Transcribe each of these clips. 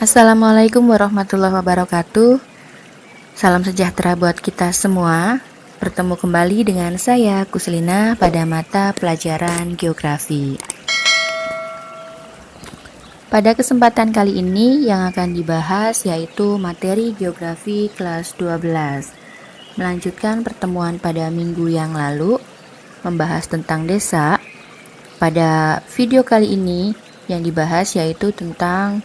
Assalamualaikum warahmatullahi wabarakatuh. Salam sejahtera buat kita semua. Bertemu kembali dengan saya Kuslina pada mata pelajaran geografi. Pada kesempatan kali ini yang akan dibahas yaitu materi geografi kelas 12. Melanjutkan pertemuan pada minggu yang lalu membahas tentang desa. Pada video kali ini yang dibahas yaitu tentang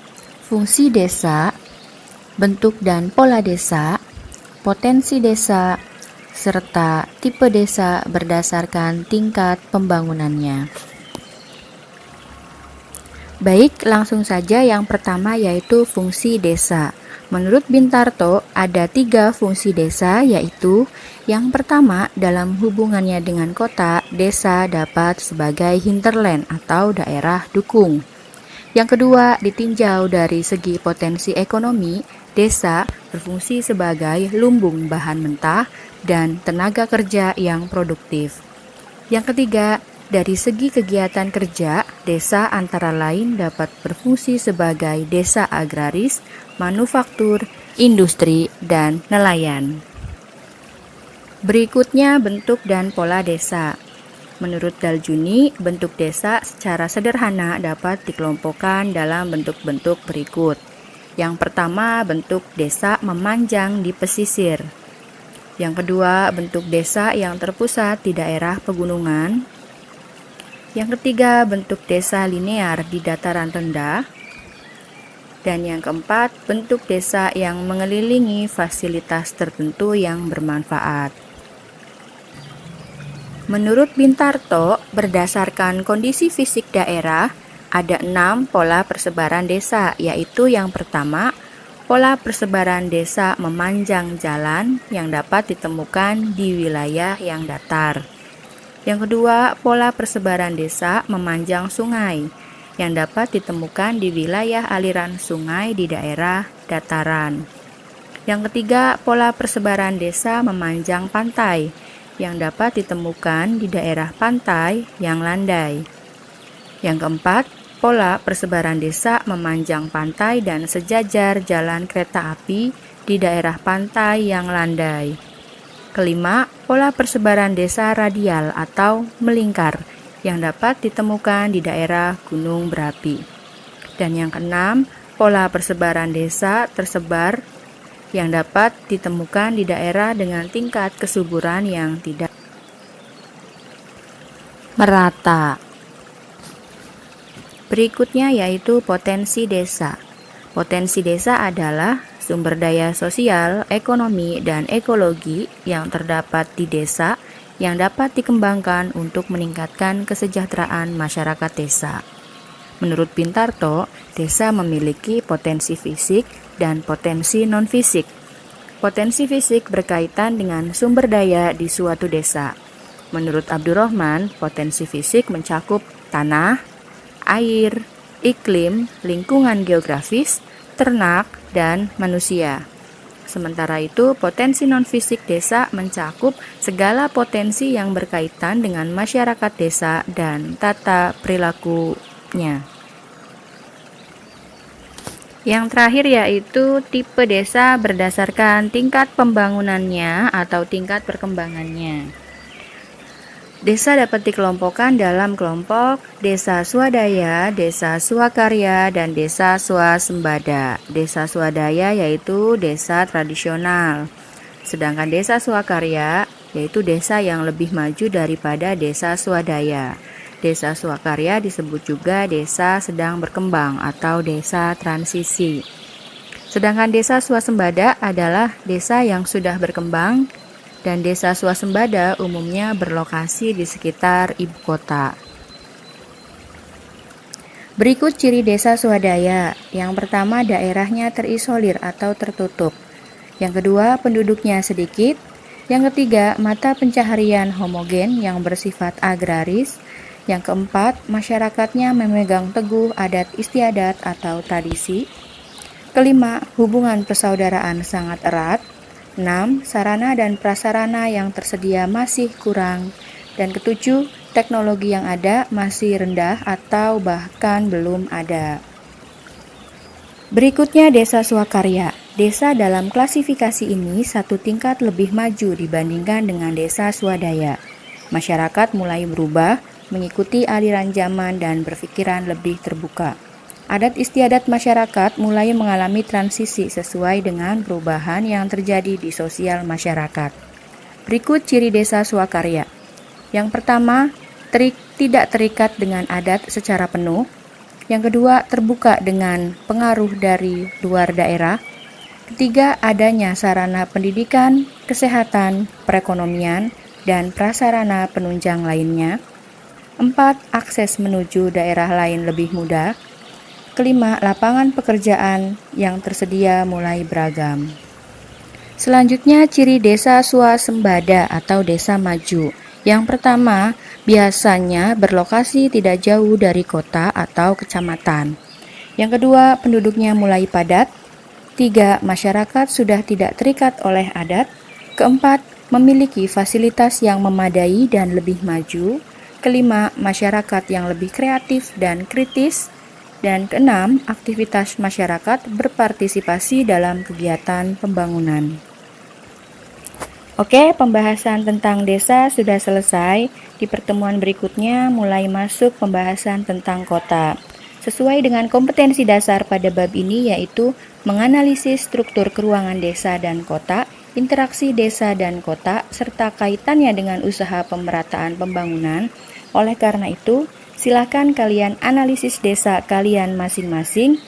fungsi desa, bentuk dan pola desa, potensi desa, serta tipe desa berdasarkan tingkat pembangunannya. Baik, langsung saja yang pertama yaitu fungsi desa. Menurut Bintarto, ada 3 fungsi desa, yaitu yang pertama, dalam hubungannya dengan kota, desa dapat sebagai hinterland atau daerah dukung. Yang kedua, ditinjau dari segi potensi ekonomi, desa berfungsi sebagai lumbung bahan mentah dan tenaga kerja yang produktif. Yang ketiga, dari segi kegiatan kerja, desa antara lain dapat berfungsi sebagai desa agraris, manufaktur, industri, dan nelayan. Berikutnya bentuk dan pola desa. Menurut Daljuni, bentuk desa secara sederhana dapat dikelompokkan dalam bentuk-bentuk berikut. Yang pertama, bentuk desa memanjang di pesisir. Yang kedua, bentuk desa yang terpusat di daerah pegunungan. Yang ketiga, bentuk desa linear di dataran rendah. Dan yang keempat, bentuk desa yang mengelilingi fasilitas tertentu yang bermanfaat. Menurut Bintarto, berdasarkan kondisi fisik daerah, ada 6 pola persebaran desa, yaitu yang pertama, pola persebaran desa memanjang jalan yang dapat ditemukan di wilayah yang datar. Yang kedua, pola persebaran desa memanjang sungai yang dapat ditemukan di wilayah aliran sungai di daerah dataran. Yang ketiga, pola persebaran desa memanjang pantai yang dapat ditemukan di daerah pantai yang landai. Yang keempat, pola persebaran desa memanjang pantai dan sejajar jalan kereta api di daerah pantai yang landai. Kelima, pola persebaran desa radial atau melingkar yang dapat ditemukan di daerah gunung berapi. Dan yang keenam, pola persebaran desa tersebar yang dapat ditemukan di daerah dengan tingkat kesuburan yang tidak merata. Berikutnya yaitu potensi desa. Potensi desa adalah sumber daya sosial, ekonomi, dan ekologi yang terdapat di desa yang dapat dikembangkan untuk meningkatkan kesejahteraan masyarakat desa. Menurut Bintarto, desa memiliki potensi fisik dan potensi non-fisik. Potensi fisik berkaitan dengan sumber daya di suatu desa. Menurut Abdurrahman, potensi fisik mencakup tanah, air, iklim, lingkungan geografis, ternak, dan manusia. Sementara itu, potensi non-fisik desa mencakup segala potensi yang berkaitan dengan masyarakat desa dan tata perilakunya. Yang terakhir yaitu tipe desa berdasarkan tingkat pembangunannya atau tingkat perkembangannya. Desa dapat dikelompokkan dalam kelompok desa swadaya, desa swakarya, dan desa swasembada. Desa swadaya yaitu desa tradisional, sedangkan desa swakarya yaitu desa yang lebih maju daripada desa swadaya. Desa swakarya disebut juga desa sedang berkembang atau desa transisi. Sedangkan desa swasembada adalah desa yang sudah berkembang, dan desa swasembada umumnya berlokasi di sekitar ibu kota. Berikut ciri desa swadaya. Yang pertama, daerahnya terisolir atau tertutup. Yang kedua, penduduknya sedikit. Yang ketiga, mata pencaharian homogen yang bersifat agraris. Yang keempat, masyarakatnya memegang teguh adat istiadat atau tradisi. Kelima, hubungan persaudaraan sangat erat. 6. Sarana dan prasarana yang tersedia masih kurang. Dan ketujuh, teknologi yang ada masih rendah atau bahkan belum ada. Berikutnya desa swakarya. Desa dalam klasifikasi ini satu tingkat lebih maju dibandingkan dengan desa swadaya. Masyarakat mulai berubah, mengikuti aliran zaman dan berpikiran lebih terbuka. Adat istiadat masyarakat mulai mengalami transisi sesuai dengan perubahan yang terjadi di sosial masyarakat. Berikut ciri desa swakarya. Yang pertama, tidak terikat dengan adat secara penuh. Yang kedua, terbuka dengan pengaruh dari luar daerah. Ketiga, adanya sarana pendidikan, kesehatan, perekonomian, dan prasarana penunjang lainnya. Empat, akses menuju daerah lain lebih mudah. Kelima, lapangan pekerjaan yang tersedia mulai beragam. Selanjutnya, ciri desa swasembada atau desa maju. Yang pertama, biasanya berlokasi tidak jauh dari kota atau kecamatan. Yang kedua, penduduknya mulai padat. Tiga, masyarakat sudah tidak terikat oleh adat. Keempat, memiliki fasilitas yang memadai dan lebih maju. Kelima, masyarakat yang lebih kreatif dan kritis. Dan keenam, aktivitas masyarakat berpartisipasi dalam kegiatan pembangunan. Oke, pembahasan tentang desa sudah selesai. Di pertemuan berikutnya mulai masuk pembahasan tentang kota. Sesuai dengan kompetensi dasar pada bab ini yaitu menganalisis struktur keuangan desa dan kota, interaksi desa dan kota, serta kaitannya dengan usaha pemerataan pembangunan. Oleh karena itu, silakan kalian analisis desa kalian masing-masing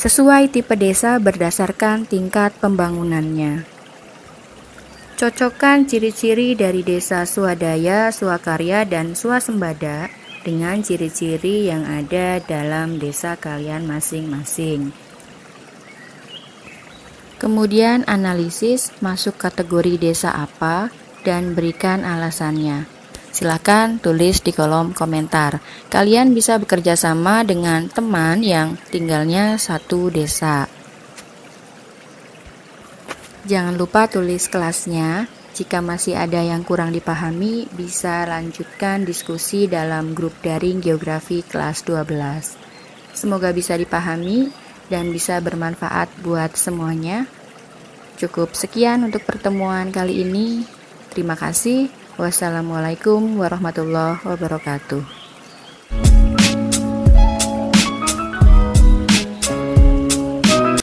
sesuai tipe desa berdasarkan tingkat pembangunannya. Cocokkan ciri-ciri dari desa swadaya, swakarya, dan swasembada dengan ciri-ciri yang ada dalam desa kalian masing-masing. Kemudian analisis masuk kategori desa apa dan berikan alasannya. Silakan tulis di kolom komentar. Kalian bisa bekerja sama dengan teman yang tinggalnya satu desa. Jangan lupa tulis kelasnya. Jika masih ada yang kurang dipahami, bisa lanjutkan diskusi dalam grup daring geografi kelas 12. Semoga bisa dipahami dan bisa bermanfaat buat semuanya. Cukup sekian untuk pertemuan kali ini. Terima kasih. Wassalamualaikum warahmatullahi wabarakatuh.